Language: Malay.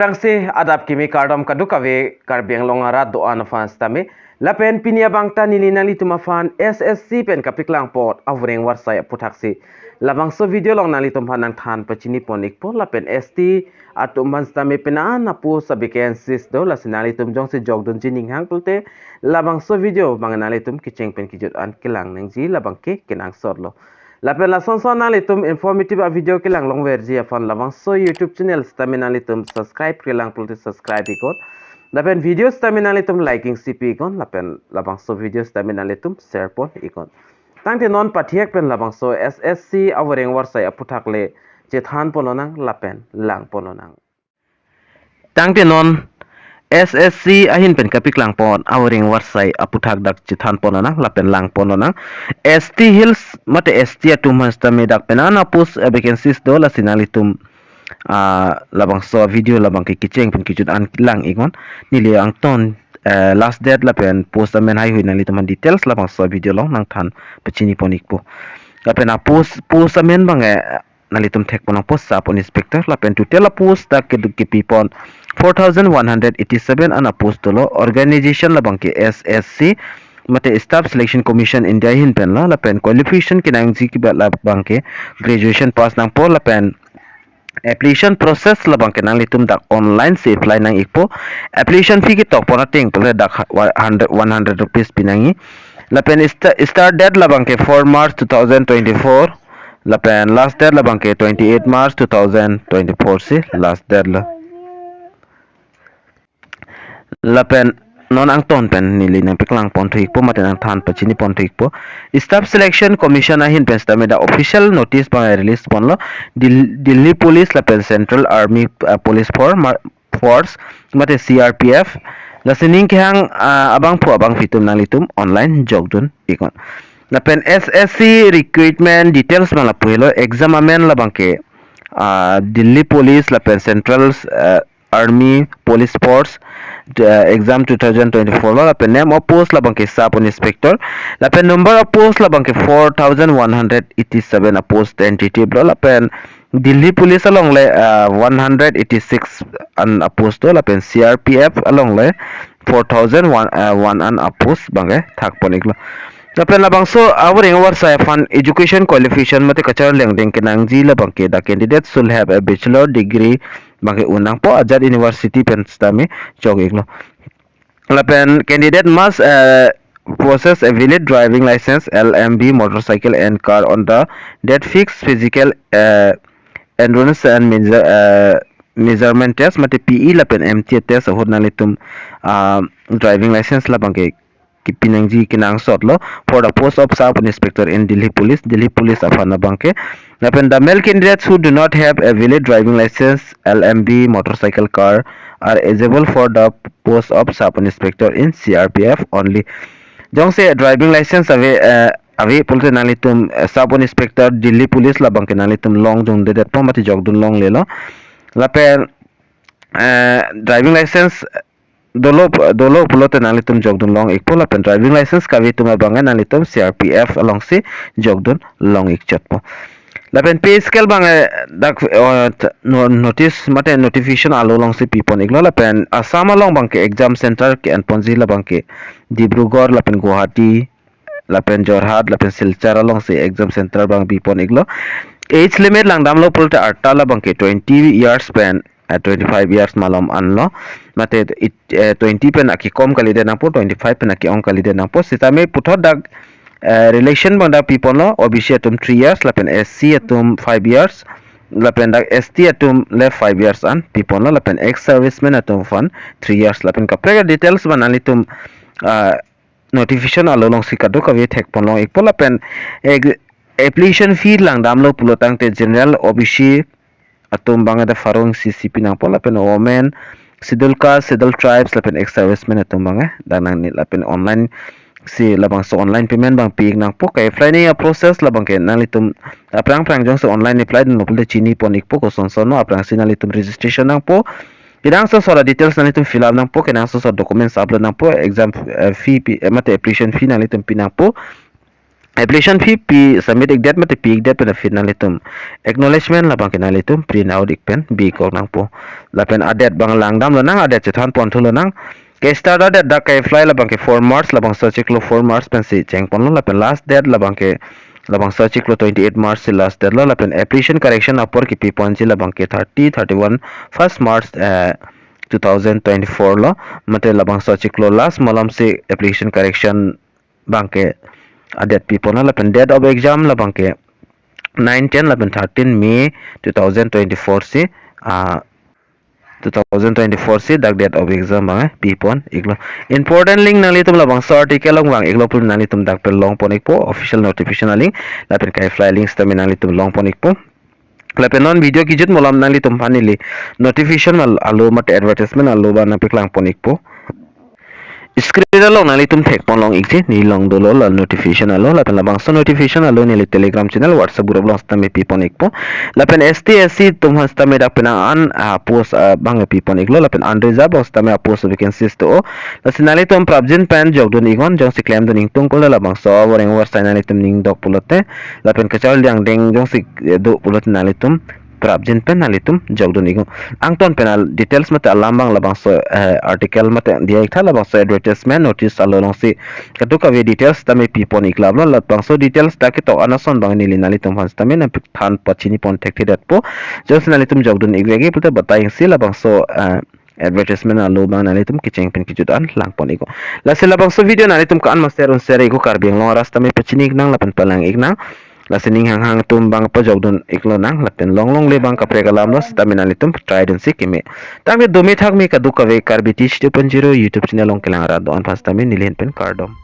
Vacancy adap kimi KARDOM kadukave karbiang longara doan fans tame lapen pinia bangta nilinali tumafan SSC pen kapiklang pot Voreng Avarsai APHUTHAK labangso video long nali tumhanang than pachini ponik po lapen ST atum bans tame penaan apu sa Vacancies do lasinali tumjong si jogdun jining hang pulte labangso video manganali tum kiceng pen kijut an kilang nangji labangke kinang sorlo. Lapen la sonson nalitum informative video kilang long verji afan labang so YouTube channel stamina nalitum subscribe kilang pulti subscribe ikon. Lapen video stamina nalitum liking CP ikon. Lapen labang so video stamina nalitum share pon ikon. Tangte non patiak pen labang so SSC Voreng Avarsai APHUTHAK le jethan pononang lapen lang pononang. Tangte non SSC ahin pen kapiklang pon Voreng Avarsai APHUTHAK dak chithan pononang lapen lang pononang ST Hills mate ST atumas tame dak penana pus Vacancies do la sinalitum labang so video labang kiceng pen kijut an lang ingon nili ang ton last date lapen post amen hai hui nalitum details labang so video long nang than pechini ponik po lapen post amen bang nalitum thek ponang post sa pon inspector lapen total post dak ke pipon 4187 ana post lo organization labang ke SSC mate staff selection commission India hin pen la pen qualification kinang ji ki labang ke graduation pass nang po la pen application process labang ke nang litum dak online se apply nang ikpo application fee ki tok pona ting pole dak 100 rupees pinangi la pen start date labang ke 4 March 2024 la pen last date labang ke 28 March 2024 se last date la pen non ang ton pen nili nang piklang pontrik po mate nang than pachini pontrik po staff selection commission ahin pen stame da official notice pa release pon lo Delhi police la pen central army police force mate CRPF la sining khang abang po abang fitum nang litum online jogdun ikon la pen SSC recruitment details mala puilo exam amen la bangke Delhi police la pen central army police force exam 2024 la pen name of post la bangke sub inspector la pen number of post la bangke 4187 a post tentative la pen Delhi police along le 186 an a post la pen CRPF along le 4001 an a post bangke thak ponik la pen labang so Voreng Avarsai fan education qualification mate kachar lengdeng kenang ji la bangke the candidate should have a bachelor degree bangke unang po Azad University pen stame chogik lo la pen candidate must possess a valid driving license LMB motorcycle and car on the date fixed physical endurance and measurement test mate PE la pen MT test hodnalitum driving license la bangke pinangji kinang sotlo for the post of sub inspector in Delhi police afana bangke lapen the male candidates who do not have a valid driving license LMB motorcycle car are eligible for the post of sub inspector in CRPF only jong se driving license ave pulte nalitum sub inspector Delhi police la bangke nalitum long jong de pomati jogdun long lelo lapen driving license dolo pulote nalitum jogdun long ikpola pen driving license kavi tuma bangan nalitum CRPF along si jogdun long ikchat po lapen pay scale bangai dak notice mate notification alo long si pipon iglo lapen Assam along bangke exam center ke anponji la bangke Dibrugarh lapen Guwahati lapen Jorhat lapen Silchar along si exam center bang pipon iglo age limit lang damlo pulte arta la bangke 20 years pen 25 years malam anlo mate 20 pen aki kom kali de napo 25 pen aki ong kali de napo sitame puthot dak relation banda people lo OBC atum 3 years lapen SC atum 5 years lapen dak ST atum le 5 years an people lo lapen ex serviceman atum fan 3 years lapen kapre details banalitum notification alo long sikado kawe thek pon long ikpola pen application fee lang damlo pulotang te general OBC atum banga da farong CCP nang pola pen women schedule caste schedule tribes lapen ex servicemen atum banga danang ni lapen online si labang so online payment bang pig nang po kay fly ni process labang ke nalitum aprang jong so online apply no pulde chini ponik po ko sonsono aprang sinalitum registration nang po Kinang so details nalitum fill up nang po kinang so documents upload nang po exam fee mate application fee nalitum pinang po application fee p submit ek date mate p ek date pen fit nalitum acknowledgement labang kinalitum print out ikpen b kok nang po lapen adet bang langdam lo nang adet chethan pon thulo nang ke start adet da kai fly labang ke 4 March labang search klo 4 March pen si cheng pon lo lapen last date labang ke labang search klo 28 March si last date lo lapen application correction upor ki p pon si labang ke 30 31 1st March 2024 lo mate labang search klo last malam si application correction bang ke adet people na lapen date of exam labang ke 9 10 11 13 May 2024 si 2024 si dak date of exam bang pipon iglo important link nali tum labang so article long bang iglo pun nali tum dak pel long pon ikpo official notification link lapen kai fly links tami nali tum long pon ikpo lapen non video ki jut molam nali tum panili notification alu mat advertisement alu ba na piklang pon ikpo screen along nali tum thek pon long ikje ni long dolo la notification alo lapen labang so notification alo ni telegram channel whatsapp group long stame pipon ikpo lapen STSC tum stame dak pena an post bang pipon iklo lapen unreserved stame post vacancies to lasen nali tum prabjin pen jog don igon jong si claim don ingtung ko labang so Voreng Avarsai nali tum ning dok pulote lapen kachal yang deng jong si do pulot nali tum prabjin pen nalitum jogdo nigo angton penal details mate alambang labang so article mate dia ikha labang so advertisement notice along si kaduka we details tame pipon iklablo labang so details take to anason bang nili nalitum hans tame na than pachini pon thekthi dat po jos nalitum jogdo nigrege pulte bataying si labang so advertisement alu bang nalitum kicheng pen kijudan lang pon iko la sila bang so video nalitum kan master on share iko karbeng lo rasta me pachini nang lapan palang iknang lasining hang tumbang pa jogdon iklo nang lapen long le bang kapre kalam los tamina litum try den sikime tangme domi thak me ka duka ve karbiti 2.0 youtube channel long kelang ra don pas tamin nilen pen kardom